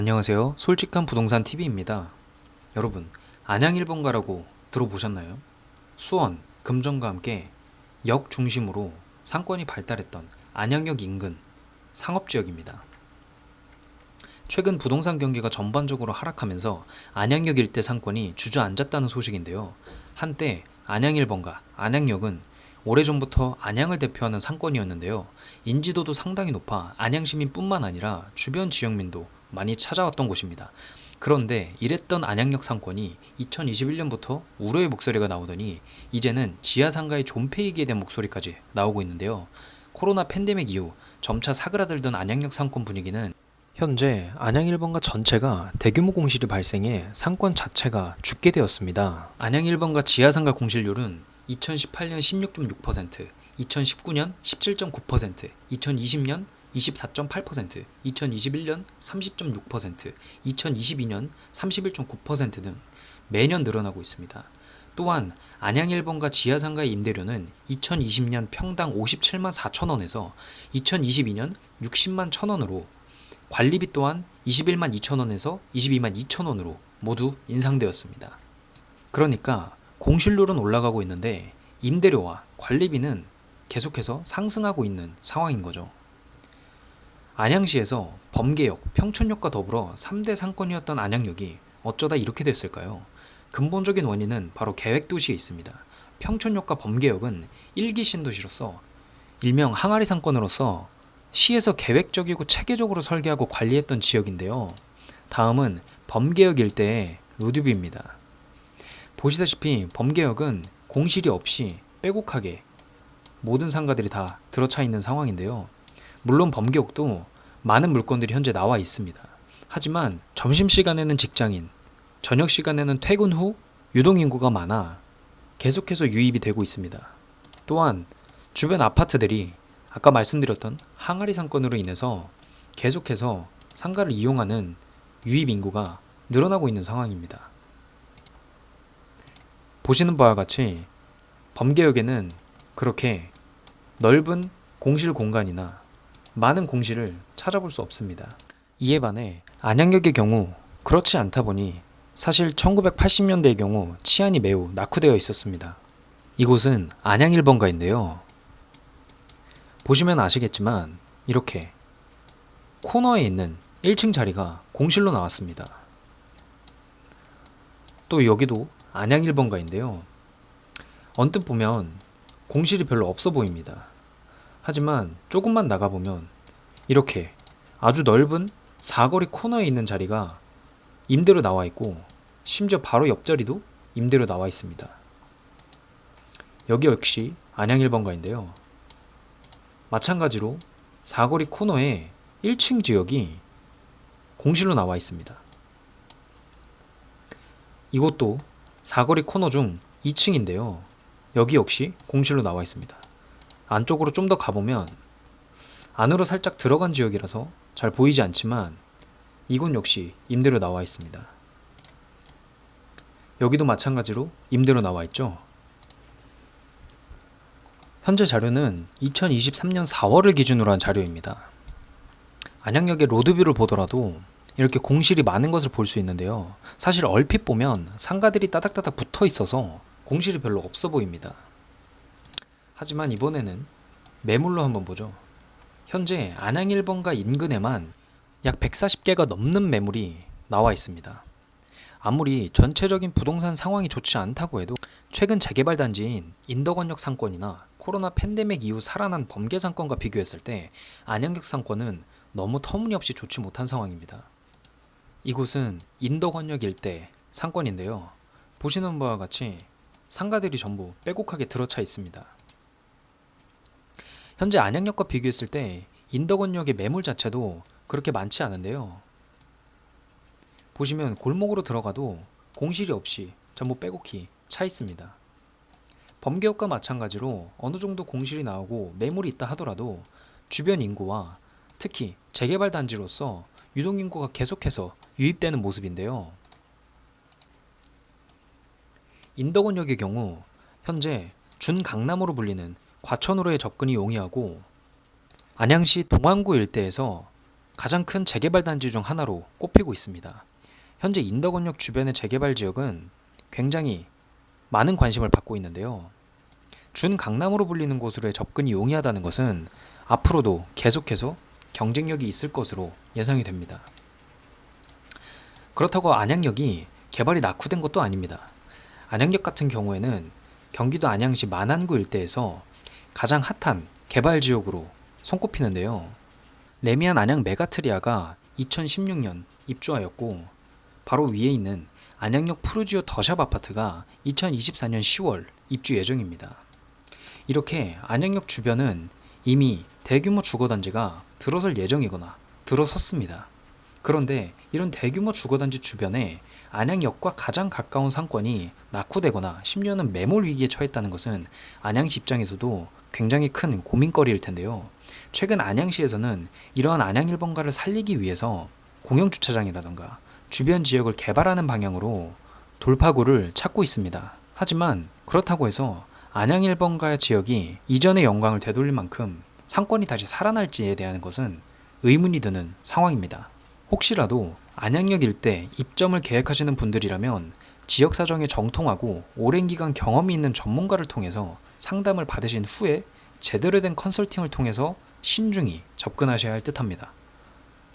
안녕하세요. 솔직한 부동산 TV입니다. 여러분, 안양일본가라고 들어보셨나요? 수원, 금정과 함께 역 중심으로 상권이 발달했던 안양역 인근 상업지역입니다. 최근 부동산 경기가 전반적으로 하락하면서 안양역 일대 상권이 주저앉았다는 소식인데요. 한때 안양일본가, 안양역은 오래전부터 안양을 대표하는 상권이었는데요. 인지도도 상당히 높아 안양시민뿐만 아니라 주변 지역민도 많이 찾아왔던 곳입니다. 그런데 이랬던 안양역 상권이 2021년부터 우려의 목소리가 나오더니 이제는 지하상가의 존폐이기에 대한 목소리까지 나오고 있는데요. 코로나 팬데믹 이후 점차 사그라들던 안양역 상권 분위기는 현재 안양일본가 전체가 대규모 공실이 발생해 상권 자체가 죽게 되었습니다. 안양일본가 지하상가 공실률은 2018년 16.6%, 2019년 17.9%, 2020년 24.8%, 2021년 30.6%, 2022년 31.9% 등 매년 늘어나고 있습니다. 또한 안양일본가 지하상가의 임대료는 2020년 평당 57만 4천 원에서 2022년 60만 1천 원으로 관리비 또한 21만 2천 원에서 22만 2천 원으로 모두 인상되었습니다. 그러니까 공실률은 올라가고 있는데 임대료와 관리비는 계속해서 상승하고 있는 상황인 거죠. 안양시에서 범계역, 평촌역과 더불어 3대 상권이었던 안양역이 어쩌다 이렇게 됐을까요? 근본적인 원인은 바로 계획도시에 있습니다. 평촌역과 범계역은 1기 신도시로서 일명 항아리 상권으로서 시에서 계획적이고 체계적으로 설계하고 관리했던 지역인데요. 다음은 범계역 일대의 로드뷰입니다. 보시다시피 범계역은 공실이 없이 빼곡하게 모든 상가들이 다 들어차 있는 상황인데요. 물론 범계역도 많은 물건들이 현재 나와 있습니다. 하지만 점심시간에는 직장인, 저녁시간에는 퇴근 후 유동인구가 많아 계속해서 유입이 되고 있습니다. 또한 주변 아파트들이 아까 말씀드렸던 항아리 상권으로 인해서 계속해서 상가를 이용하는 유입 인구가 늘어나고 있는 상황입니다. 보시는 바와 같이 범계역에는 그렇게 넓은 공실 공간이나 많은 공실을 찾아볼 수 없습니다. 이에 반해 안양역의 경우 그렇지 않다 보니 사실 1980년대의 경우 치안이 매우 낙후되어 있었습니다. 이곳은 안양 1번가인데요. 보시면 아시겠지만 이렇게 코너에 있는 1층 자리가 공실로 나왔습니다. 또 여기도 안양 1번가인데요. 언뜻 보면 공실이 별로 없어 보입니다. 하지만 조금만 나가보면 이렇게 아주 넓은 사거리 코너에 있는 자리가 임대로 나와 있고 심지어 바로 옆자리도 임대로 나와 있습니다. 여기 역시 안양 1번가인데요. 마찬가지로 사거리 코너에 1층 지역이 공실로 나와 있습니다. 이곳도 사거리 코너 중 2층인데요. 여기 역시 공실로 나와 있습니다. 안쪽으로 좀 더 가보면 안으로 살짝 들어간 지역이라서 잘 보이지 않지만 이곳 역시 임대로 나와 있습니다. 여기도 마찬가지로 임대로 나와 있죠. 현재 자료는 2023년 4월을 기준으로 한 자료입니다. 안양역의 로드뷰를 보더라도 이렇게 공실이 많은 것을 볼 수 있는데요. 사실 얼핏 보면 상가들이 따닥따닥 붙어 있어서 공실이 별로 없어 보입니다. 하지만 이번에는 매물로 한번 보죠. 현재 안양 1번가 인근에만 약 140개가 넘는 매물이 나와 있습니다. 아무리 전체적인 부동산 상황이 좋지 않다고 해도 최근 재개발 단지인 인덕원역 상권이나 코로나 팬데믹 이후 살아난 범계 상권과 비교했을 때 안양역 상권은 너무 터무니없이 좋지 못한 상황입니다. 이곳은 인덕원역 일대 상권인데요. 보시는 바와 같이 상가들이 전부 빼곡하게 들어차 있습니다. 현재 안양역과 비교했을 때 인덕원역의 매물 자체도 그렇게 많지 않은데요. 보시면 골목으로 들어가도 공실이 없이 전부 빼곡히 차 있습니다. 범계역과 마찬가지로 어느 정도 공실이 나오고 매물이 있다 하더라도 주변 인구와 특히 재개발 단지로서 유동인구가 계속해서 유입되는 모습인데요. 인덕원역의 경우 현재 준강남으로 불리는 과천으로의 접근이 용이하고 안양시 동안구 일대에서 가장 큰 재개발 단지 중 하나로 꼽히고 있습니다. 현재 인덕원역 주변의 재개발 지역은 굉장히 많은 관심을 받고 있는데요. 준 강남으로 불리는 곳으로의 접근이 용이하다는 것은 앞으로도 계속해서 경쟁력이 있을 것으로 예상이 됩니다. 그렇다고 안양역이 개발이 낙후된 것도 아닙니다. 안양역 같은 경우에는 경기도 안양시 만안구 일대에서 가장 핫한 개발 지역으로 손꼽히는데요. 레미안 안양 메가트리아가 2016년 입주하였고, 바로 위에 있는 안양역 푸르지오 더샵 아파트가 2024년 10월 입주 예정입니다. 이렇게 안양역 주변은 이미 대규모 주거단지가 들어설 예정이거나 들어섰습니다. 그런데 이런 대규모 주거단지 주변에 안양역과 가장 가까운 상권이 낙후되거나 심지어는 매몰 위기에 처했다는 것은 안양시 입장에서도 굉장히 큰 고민거리일 텐데요. 최근 안양시에서는 이러한 안양 1번가를 살리기 위해서 공영주차장이라던가 주변 지역을 개발하는 방향으로 돌파구를 찾고 있습니다. 하지만 그렇다고 해서 안양 1번가 지역이 이전의 영광을 되돌릴 만큼 상권이 다시 살아날지에 대한 것은 의문이 드는 상황입니다. 혹시라도 안양역 일대 입점을 계획하시는 분들이라면 지역 사정에 정통하고 오랜 기간 경험이 있는 전문가를 통해서 상담을 받으신 후에 제대로 된 컨설팅을 통해서 신중히 접근하셔야 할 듯합니다.